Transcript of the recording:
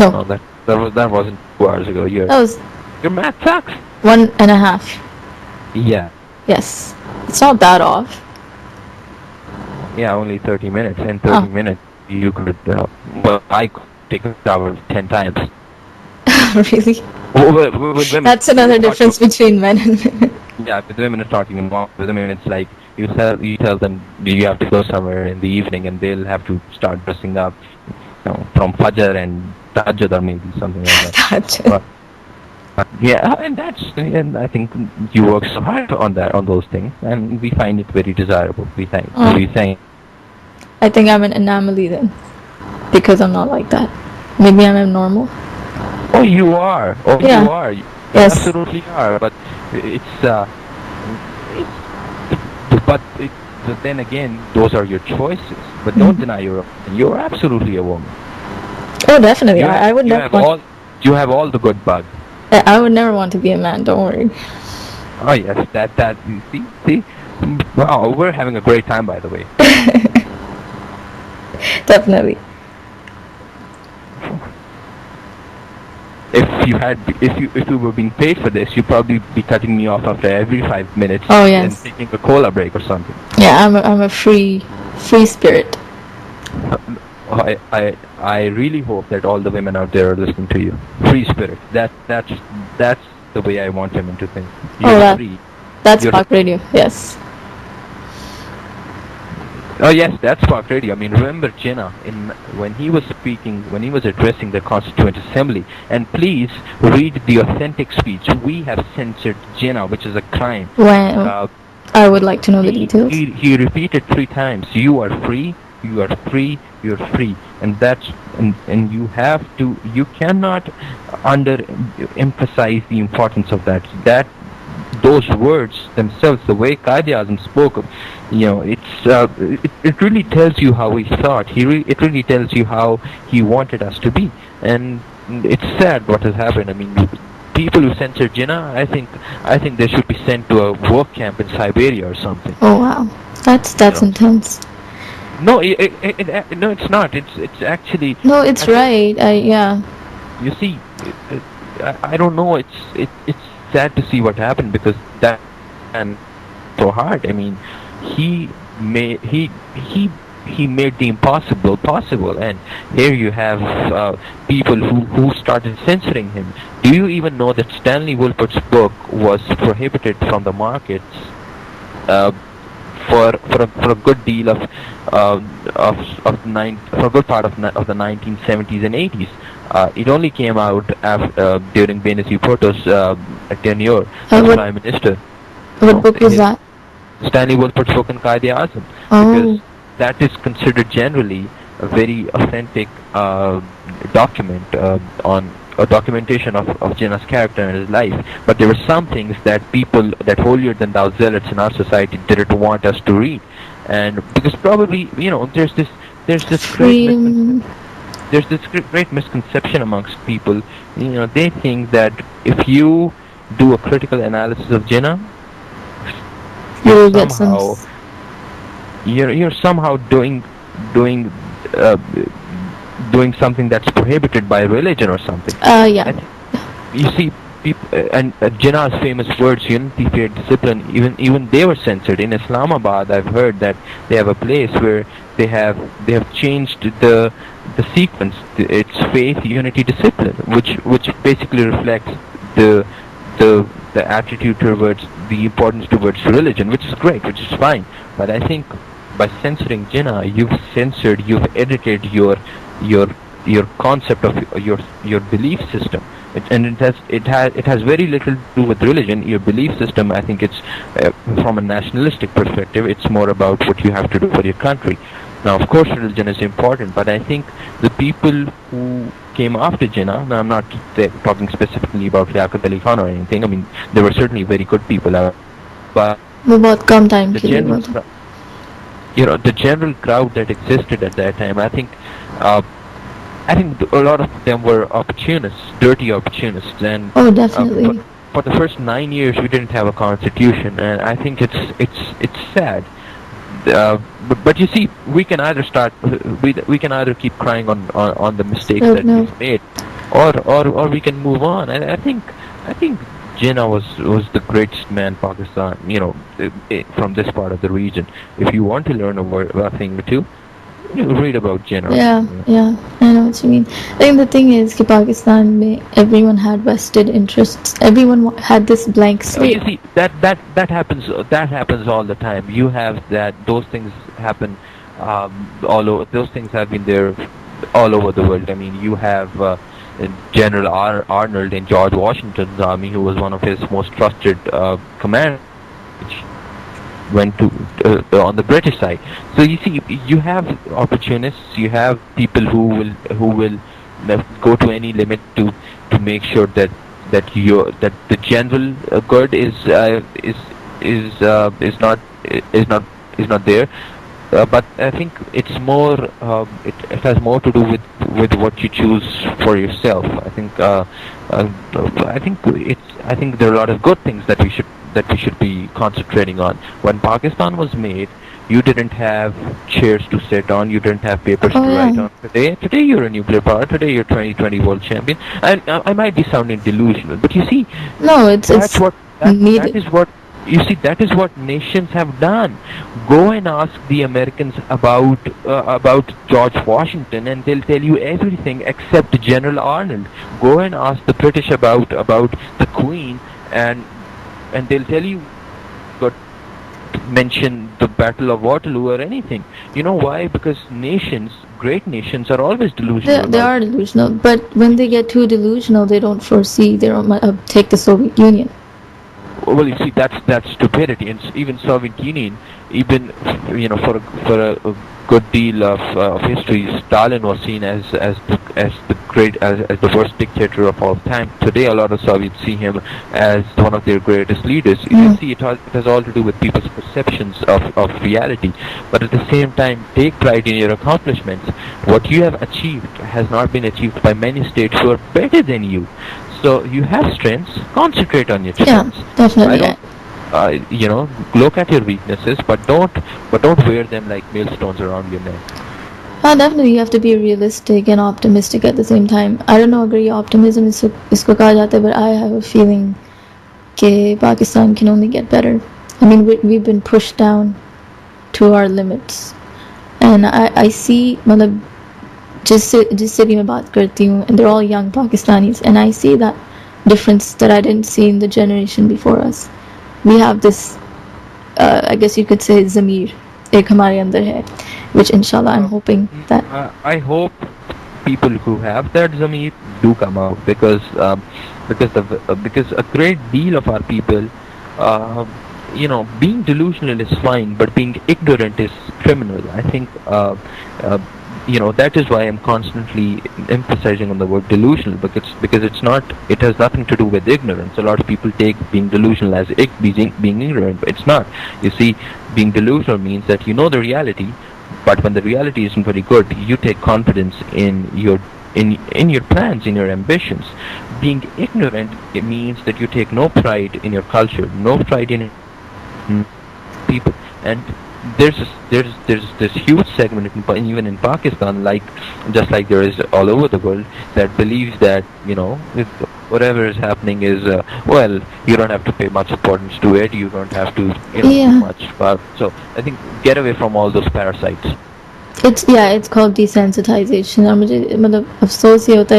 No. No, that wasn't 2 hours ago. Your math sucks. 1.5. Yeah. Yes. It's not that off. Yeah, only 30 minutes. In 30 minutes, you could. Well, I could take a shower 10 times. Really? With women, that's another difference between men and women. Yeah, with women it's not even wrong. With women it's like you tell them you have to go somewhere in the evening and they'll have to start dressing up, from Fajr and Tahajjud or maybe something like that. Yeah, and I think you work so hard on those things, and we find it very desirable. We think. I think I'm an anomaly then, because I'm not like that. Maybe I'm abnormal. Oh, you are. Oh, yeah. You are. You yes. Absolutely are. But but then again, those are your choices. But don't deny you're absolutely a woman. Oh, definitely. I would never. You have all the good bugs. I would never want to be a man. Don't worry. Oh yes, that you see. Wow, we're having a great time, by the way. Definitely. If you were being paid for this, you'd probably be cutting me off after every 5 minutes. Oh yes. And taking a cola break or something. Yeah, I'm a free spirit. I really hope that all the women out there are listening to you. Free spirit. That's the way I want women to think. You're free. That's Spark Radio. Yes. Oh yes, that's Spark Radio. I mean, remember Jinnah when he was addressing the Constituent Assembly, and please read the authentic speech. We have censored Jinnah, which is a crime. Well, I would like to know the details. He repeated 3 times, "You are free, you are free, you are free," and you cannot emphasize the importance of that. Those words themselves, the way Qaid-e-Azam spoke of, it really tells you how he thought. It really tells you how he wanted us to be, and it's sad what has happened. I mean, people who censor Jinnah, I think they should be sent to a work camp in Siberia or something. Oh wow, that's intense. No, no, it's not. It's actually. No, it's right. Yeah. You see, I don't know. It's sad to see what happened because that and so hard. I mean, he made the impossible possible, and here you have people who started censoring him. Do you even know that Stanley Wolpert's book was prohibited from the markets for a good deal of a good part of the 1970s and 80s? It only came out during Benazir Bhutto's tenure as Prime Minister. What book was that? Stanley Wolpert's book on Qaid-e-Azam. Because that is considered generally a very authentic document on a documentation of Jinnah's character and his life. But there were some things that people, that holier-than-thou zealots in our society didn't want us to read. And because probably, there's this great misconception amongst people. They think that if you do a critical analysis of Jinnah, you're somehow doing something that's prohibited by religion or something. Yeah. And you see, people and Jinnah's famous words, unity, fear, discipline, even they were censored. In Islamabad, I've heard that they have a place where they have changed the sequence. It's faith, unity, discipline, which basically reflects the attitude towards the importance towards religion, which is great, which is fine. But I think by censoring Jinnah, you've edited your concept of your belief system. It has very little to do with religion. Your belief system, I think it's from a nationalistic perspective, it's more about what you have to do for your country. Now, of course, religion is important, but I think the people who came after Jinnah, now I'm not talking specifically about Liaquat Ali Khan or anything. I mean, there were certainly very good people out, but the general crowd that existed at that time, I think a lot of them were opportunists, dirty opportunists, and definitely. For the first 9 years, we didn't have a constitution, and I think it's sad. But you see, we can either keep crying on the mistakes that we've made, or we can move on. I think Jinnah was the greatest man Pakistan, from this part of the region. If you want to learn a thing or two, read about Jinnah. Yeah, I know what you mean. I think the thing is that Pakistan mein everyone had vested interests. Everyone had this blank You slate. see that happens all the time. You have that those things happen all over. Those things have been there all over the world. I mean, you have General Arnold in George Washington's army, who was one of his most trusted commanders, went to on the British side. So you see, you have opportunists, you have people who will go to any limit to make sure that the general good is not there. But I think it's more. It has more to do with what you choose for yourself. Uh, I think there are a lot of good things that we should be concentrating on. When Pakistan was made, you didn't have chairs to sit on. You didn't have papers to write on. Today you're a nuclear power. Today you're 2020 world champion. And I might be sounding delusional, but you see, No, it's that needed. is what you see. That is what nations have done. Go and ask the Americans about George Washington, and they'll tell you everything except General Arnold. Go and ask the British about the Queen, and they'll tell you got mention the Battle of Waterloo or anything. You know why? Because great nations, are always delusional. They are delusional, but when they get too delusional, they don't foresee. They don't take the Soviet Union. Well, you see, that's stupidity. And even Soviet Union, even for a good deal of history, Stalin was seen as the worst dictator of all time. Today, a lot of Soviets see him as one of their greatest leaders. You see, it has all to do with people's perceptions of reality. But at the same time, take pride in your accomplishments. What you have achieved has not been achieved by many states who are better than you. So you have strengths. Concentrate on your strengths. Definitely. Look at your weaknesses, but don't wear them like millstones around your neck. Definitely, you have to be realistic and optimistic at the same time. I don't know अगर ये optimism इसको कहा जाता है, but I have a feeling कि Pakistan can only get better. I mean, we've been pushed down to our limits, and I see मतलब जिस city में बात करती हूँ, and they're all young Pakistanis, and I see that difference that I didn't see in the generation before us. We have this, I guess you could say, ज़मीर एक हमारे अंदर है, which inshallah I'm hoping that. I hope people who have that zamir do come out, because a great deal of our people, being delusional is fine, but being ignorant is criminal. I think that is why I'm constantly emphasizing on the word delusional, because it has nothing to do with ignorance. A lot of people take being delusional as being ignorant, but it's not. You see, being delusional means that you know the reality, but when the reality isn't very good, you take confidence in your plans, in your ambitions. Being ignorant, it means that you take no pride in your culture, no pride in people. And there's this huge segment even in Pakistan, just like there is all over the world, that believes that whatever is happening is you don't have to pay much importance to it. You don't have to do much. So I think get away from all those parasites. It's called desensitization. और मुझे मतलब अफसोस ये होता है